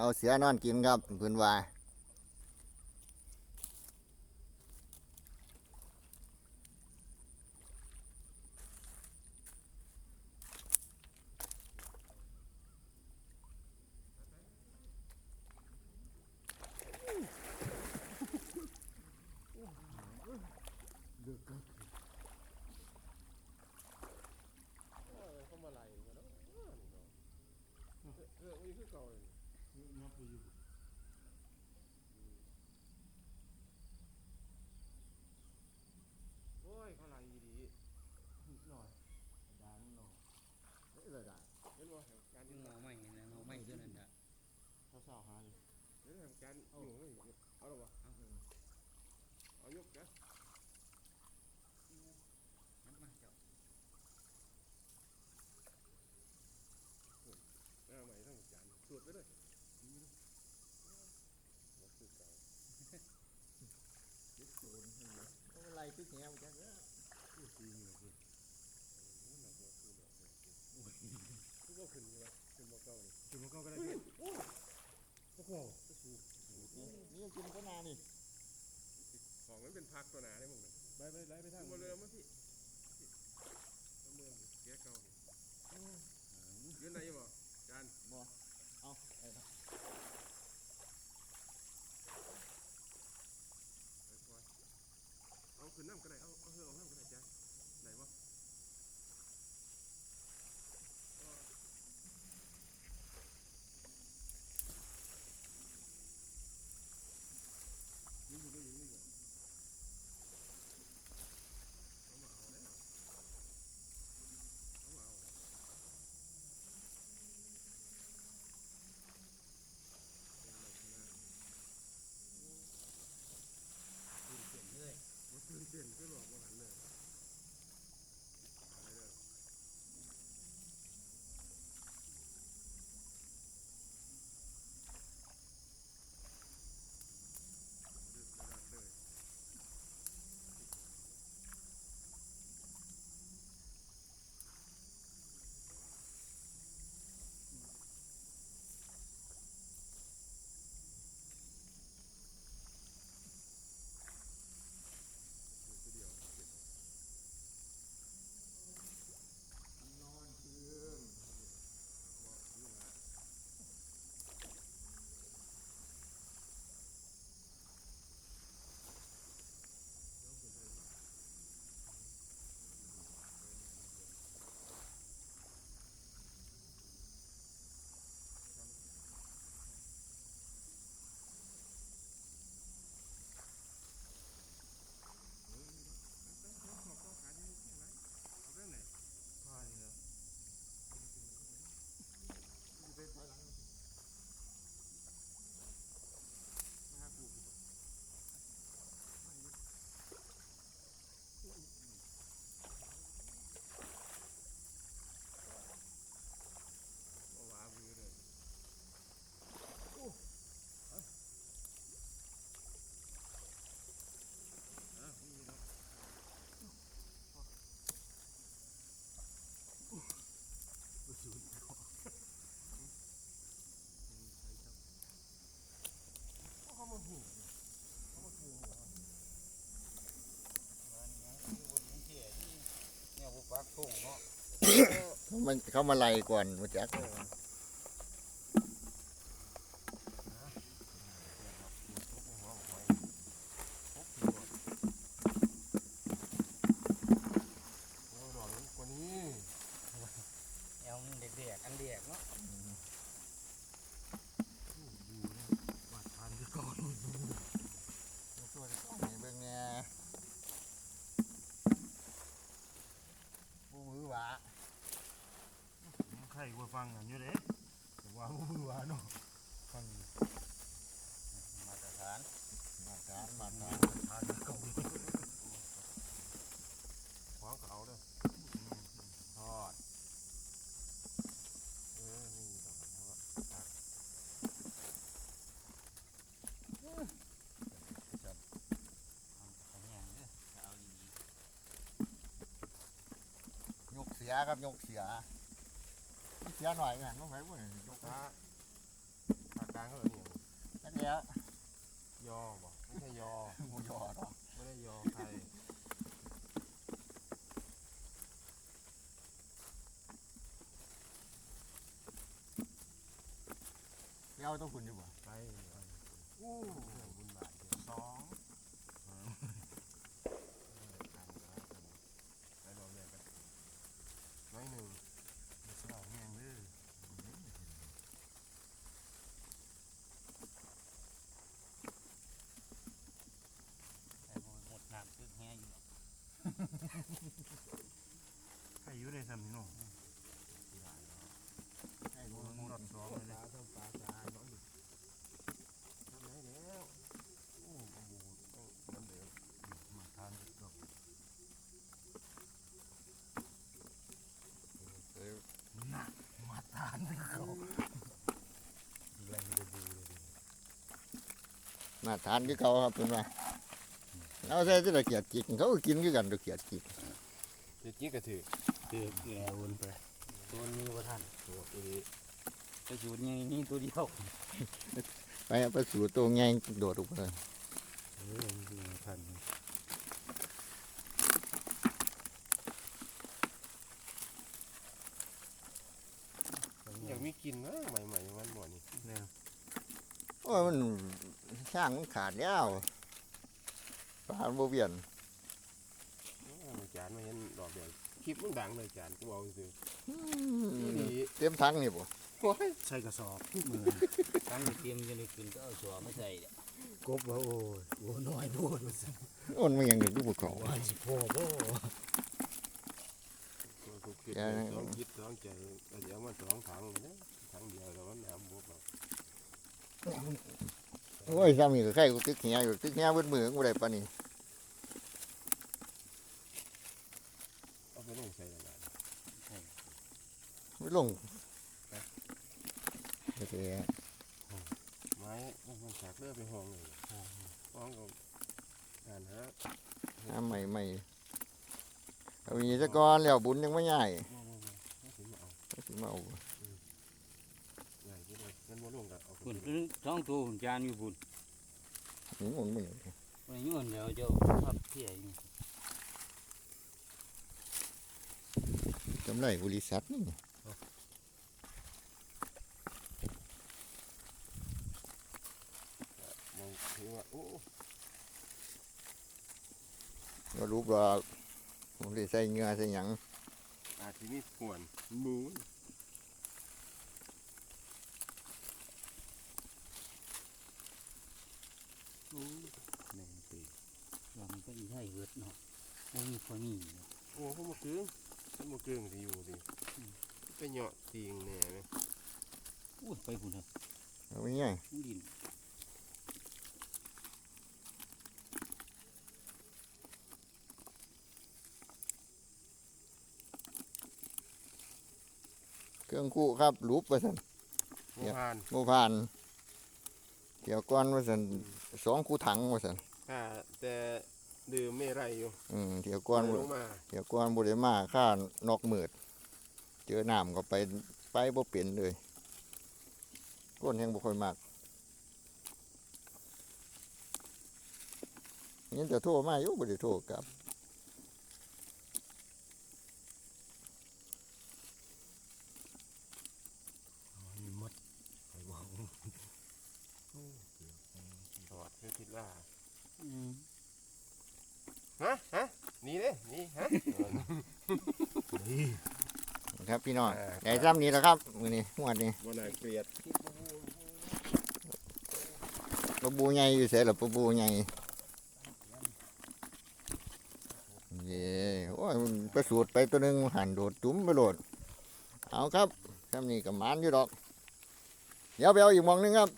เอาเสือนอนกินครับเพิ่นว่าอะไรที่แหวจังเลยนี่กินก็นานนี่ของมันเป็นพักตัวหนาได้มึงไปทางมาเรือมั้งพี่เมืองแก่เก่ายืนไหนบ่จานบ่เอาเอาขึ้นน้ำก็ได้เอาน้ำก็ได้จานไหนวะเปลี่ยนก็หลอกว่าหันเลยเขามาไล่ก่อนมาจักใช่ว่าฟังกันอยู่เด้แต่ว่ามือว่าเนาะฟังมาตรฐานเก่าขวางเขาเด้อทอดนี่ยกเสียครับยกเสียหน่อยไงน้องไผ่พวกนี้ยกปลา ลางเขาแบบนี้ นั่นแหละ ยอบ่ไม่ใช่ยอ หมูยอเนาะ ไม่ได้ยอใคร ไม่เอาต้องคุณอยู่บ่ ไป อู้ บุญบาทเดียวสองไปลองเรียนกันน้อยหนึ่ง สาวแห้งเด้อ ไอ้พวกหมดน้ำตึกแห้งอยู่ ใครอยู่ในซ้ำนี่เนาะ ไอ้พวก มันรอดสองเลย ปลาทำปลาสายน้อยทำไหนแล้วโอ้กระบูต้องน้ำเดือด มาทานดอก น่ะมาทานเขาแรงจะบูเลย มาทานคือเขาครับเป็นว่าเอาใส่ที่ละเกียดจิกเขาก็กินคือกันละเกียดจิก เด็ดจี้กระถือ ตึกแย่วนไปตัวนี้ว่าท่าน ตัวเอ ไปอยู่นี่ตัวเดียว ไปเอาไปสู่ตัวแงงโดดออกไป ทัน อยากมีกินนะใหม่ๆวันบ่อนี่ เนี่ย โอ้ยมันช่างมันขาดแล้วปลาโบเวียน จานมาเห็นดอกเดียวคลิปมันดังเลยจานกูเอาสิ อื นี่ มเต็มทั้งนี่บ่ โอ้ย ใส่กระสอบ มือตั้งเตรียมจะได้กินก็เอาชัวไม่ใส่เด้อก บว่าโอ้ยโอ้น้อยโพดว่าซั่น อ้นมันยังอยู่ภูเขา ว่าสิพ่อบ่ กูคิดต้องคิดต้องใจเดี๋ยวมัน2 ถังเลยถังเดียวแล้วมันน้ำบวก โอ้ยซ้ำนี่ก็ใครกูตึกเหียอยู่ตึกเหียเบิดมือกูได้ปานนี้ เอาไปลงใส่อะไร ไม่ลงโอเค ไม้มันฉากเลือไปห้องเลยห้องก็อ่านฮะ น้ำใหม่เอาอย่างนี้ซะก่อนแล้วบุญยังไม่ใหญ่ ไม่ถึงมาเอา สิมาเอา ใหญ่ที่เลยงั้นมาลงกับเอา คุณท้องตัวผมจานอยู่คุณ หมุนมือ ไปย้อนแล้วเจ้าพับเที่ยอยู่ กำไรบริษัทนี่ มองถือว่าโอ้ ก็รู้ว่าผมได้ใส่เหงื่อใส่หยัง อาจจะมีขวนหมู แม่นตีว่ามันก็อีให้เกิดเนาะมันมีคนนี้ โอ้เขามาเกลืองเขามาเกลืองที่อยู่ดิไปเหยาะตีงแน่ไหม อู้ไปคุณเถอะ เอาไม่ใหญ่ มันดิน เครื่องคู่ครับรูปว่าสัน โมพาน โมพานเกี่ยวก้อนว่าสัน2 คู่ถังว่าสัน ถ้าแต่ดื่มไม่ไรอยู่ เกี่ยวก้อน ลงมา เกี่ยวก้อนบุได้มาค่านอกมืดเจอน้ำก็ไปบ่เปลี่ยนเลยก้นยังบ่ค่อยมากนี่จะโทรมาอยู่บ่ได้โทรกลับ มีมดไปบอก ถอดเพื่อคิดว่า อืม ฮะนี่เด้นี่ฮะ เฮ้ย ครับพี่น้องใหญ่ซ้ำนี้แหล้วครับมื้อนี้งวดนี้ บนไหนเกลียด ปลาบูใหญ่อยู่ไสล่ะปลาบูใหญ่เย้โอ้ยมันไปสูดไปตัวหนึงหันโดดจุ้มไปโลดเอาครับซ้ำนี้ก็หมานอยู่ดอกเดี๋ยวไปเอาอีกหมองหนึงครับ